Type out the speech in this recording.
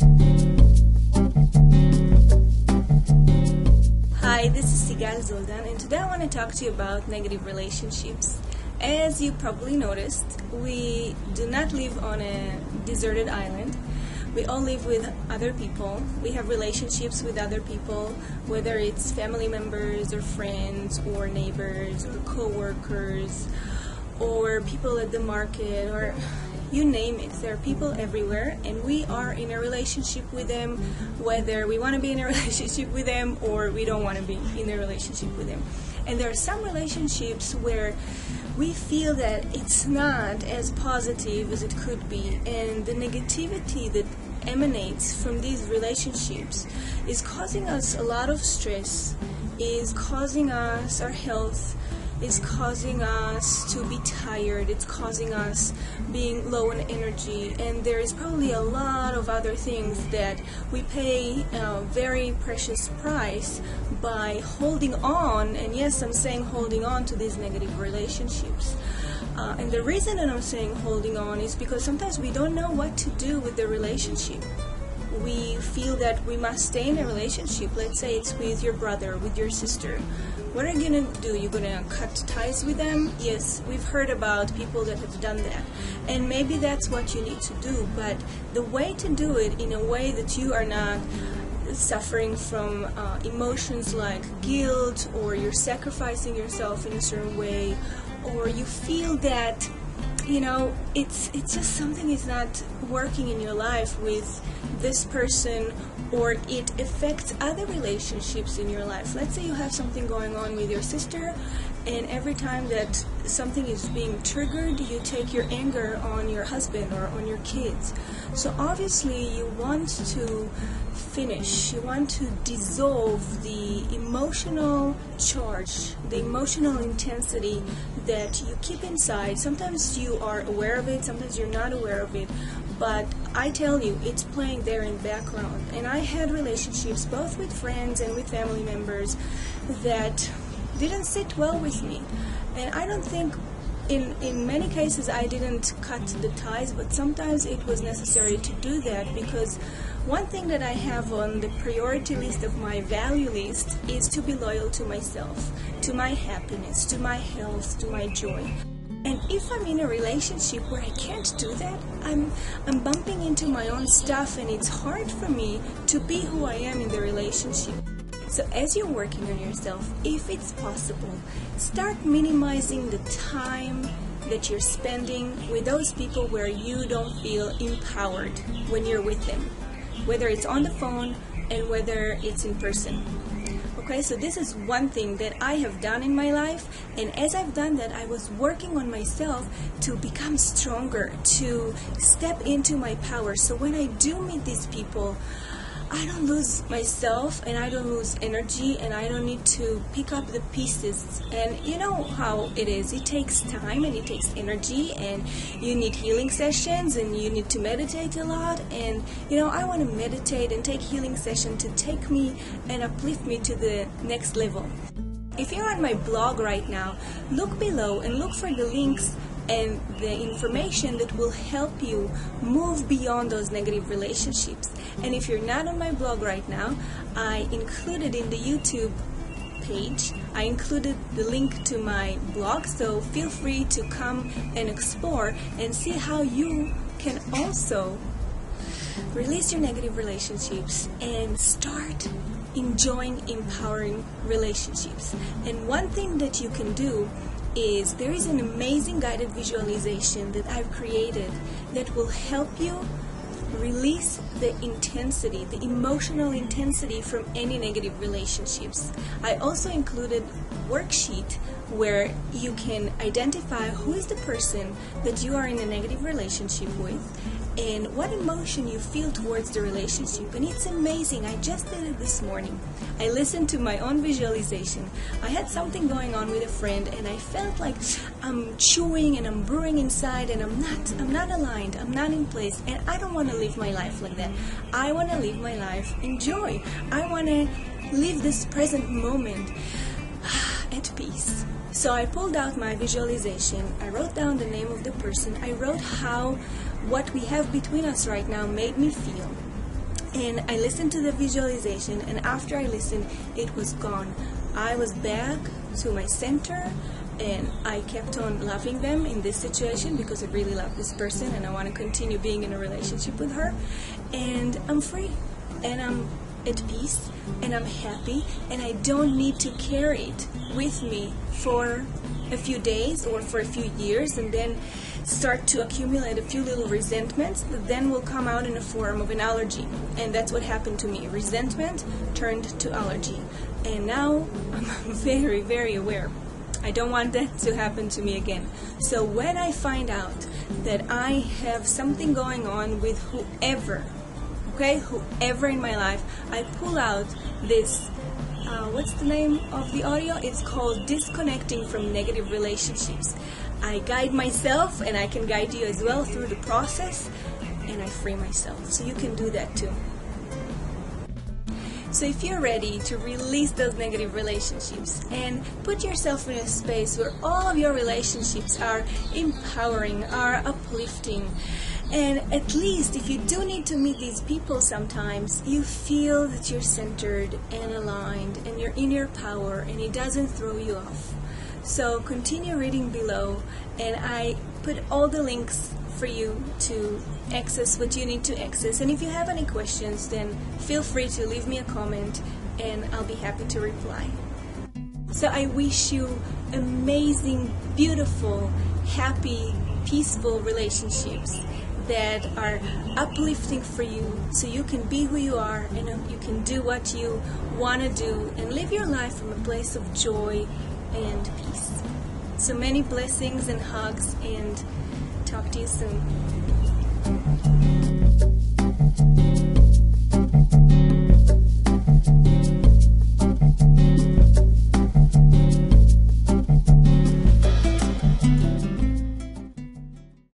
Hi, this is Sigal Zoldan, and today I want to talk to you about negative relationships. As you probably noticed, we do not live on a deserted island. We all live with other people. We have relationships with other people, whether it's family members or friends or neighbors or co-workers or people at the market, or you name it. There are people everywhere, and we are in a relationship with them, whether we want to be in a relationship with them or we don't want to be in a relationship with them. And there are some relationships where we feel that it's not as positive as it could be, and the negativity that emanates from these relationships is causing us a lot of stress, is causing us our health, is causing us to be tired, it's causing us being low in energy, and there is probably a lot of other things that we pay a very precious price by holding on, and yes, I'm saying holding on to these negative relationships. And the reason that I'm saying holding on is because sometimes we don't know what to do with the relationship. We feel that we must stay in a relationship. Let's say it's with your brother, with your sister. What are you going to do? You're going to cut ties with them? Yes, we've heard about people that have done that. And maybe that's what you need to do. But the way to do it in a way that you are not suffering from emotions like guilt, or you're sacrificing yourself in a certain way, or you feel that it's just something is not working in your life with this person, or it affects other relationships in your life. Let's say you have something going on with your sister, and every time that something is being triggered, you take your anger on your husband or on your kids. So obviously you want to finish, you want to dissolve the emotional charge, the emotional intensity that you keep inside. Sometimes you are aware of it, sometimes you're not aware of it, but I tell you, it's playing there in the background. And I had relationships both with friends and with family members that didn't sit well with me. And I don't think in many cases I didn't cut the ties, but sometimes it was necessary to do that, because one thing that I have on the priority list of my value list is to be loyal to myself, to my happiness, to my health, to my joy. And if I'm in a relationship where I can't do that, I'm bumping into my own stuff, and it's hard for me to be who I am in the relationship. So as you're working on yourself, if it's possible, start minimizing the time that you're spending with those people where you don't feel empowered when you're with them, whether it's on the phone and whether it's in person. Okay, so this is one thing that I have done in my life, and as I've done that, I was working on myself to become stronger, to step into my power. So when I do meet these people, I don't lose myself, and I don't lose energy, and I don't need to pick up the pieces. And you know how it is. It takes time and it takes energy, and you need healing sessions, and you need to meditate a lot. And I want to meditate and take healing session to take me and uplift me to the next level. If you're on my blog right now, look below and look for the links and the information that will help you move beyond those negative relationships. And if you're not on my blog right now, I included in the YouTube page, I included the link to my blog, so feel free to come and explore and see how you can also release your negative relationships and start enjoying empowering relationships. And one thing that you can do is, there is an amazing guided visualization that I've created that will help you release the intensity, the emotional intensity from any negative relationships. I also included a worksheet where you can identify who is the person that you are in a negative relationship with and what emotion you feel towards the relationship. And it's amazing. I just did it this morning. I listened to my own visualization. I had something going on with a friend, and I felt like I'm chewing and I'm brewing inside, and I'm not aligned, I'm not in place, and I don't want to live my life like that. I want to live my life in joy. I want to live this present moment at peace. So I pulled out my visualization, I wrote down the name of the person, I wrote how what we have between us right now made me feel. And I listened to the visualization, and after I listened, it was gone. I was back to my center, and I kept on loving them in this situation because I really love this person and I want to continue being in a relationship with her. And I'm free, and I'm at peace, and I'm happy, and I don't need to carry it with me for a few days or for a few years and then start to accumulate a few little resentments that then will come out in the form of an allergy. And that's what happened to me. Resentment turned to allergy. And now I'm very, very aware. I don't want that to happen to me again. So when I find out that I have something going on with whoever in my life, I pull out this, what's the name of the audio? It's called Disconnecting from Negative Relationships. I guide myself, and I can guide you as well through the process, and I free myself. So you can do that too. So if you're ready to release those negative relationships and put yourself in a space where all of your relationships are empowering, are uplifting, and at least if you do need to meet these people sometimes, you feel that you're centered and aligned and you're in your power and it doesn't throw you off. So continue reading below, and I put all the links for you to access what you need to access. And if you have any questions, then feel free to leave me a comment and I'll be happy to reply. So I wish you amazing, beautiful, happy, peaceful relationships that are uplifting for you, so you can be who you are and you can do what you want to do and live your life from a place of joy and peace. So many blessings and hugs, and talk to you soon.